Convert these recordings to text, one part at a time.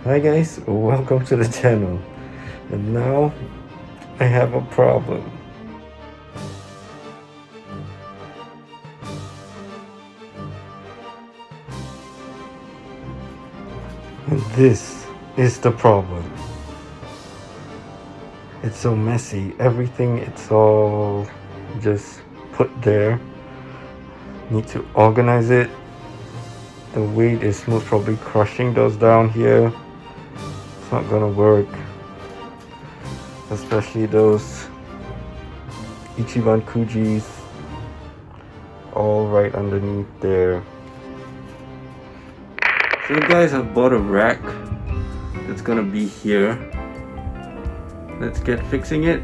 Hi guys, welcome to the channel. And now I have a problem. And this is the problem. It's so messy. Everything it's all just put there. Need to organize it. The weight is most probably crushing those down here. It's not gonna work. Especially those Ichiban Kujis all right underneath there. So guys, I bought a rack that's gonna be here. Let's get fixing it,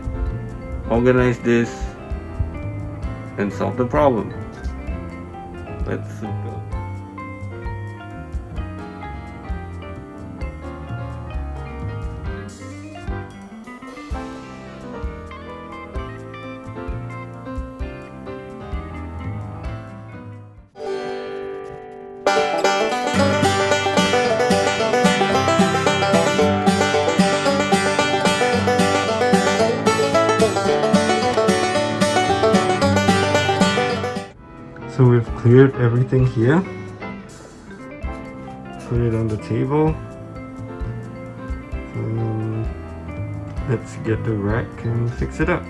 organize this, and solve the problem. Let's go. So we've cleared everything here. Put it on the table. Let's get the rack and fix it up.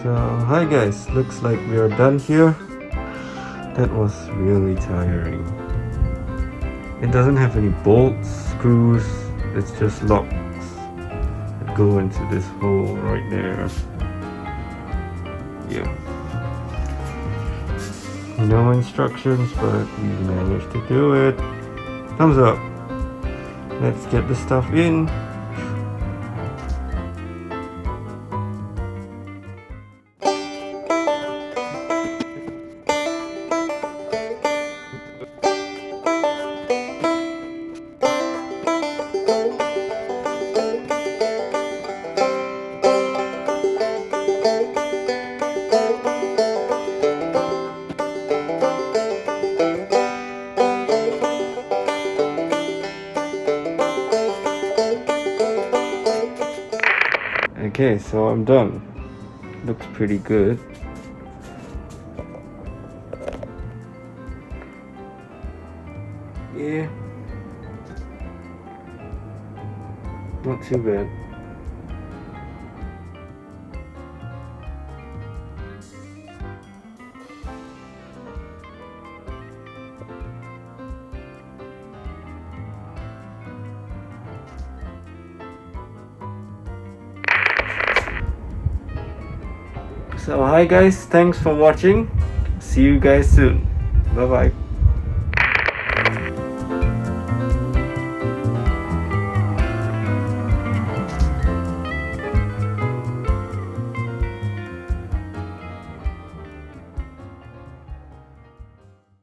So hi guys, looks like we are done here. That was really tiring. It doesn't have any bolts, screws, it's just locks that go into this hole right there. Yeah. No instructions, but we managed to do it. Thumbs up. Let's get the stuff in. Okay, so I'm done. looks pretty good. Yeah, not too bad. So hi guys, thanks for watching. See you guys soon. Bye bye.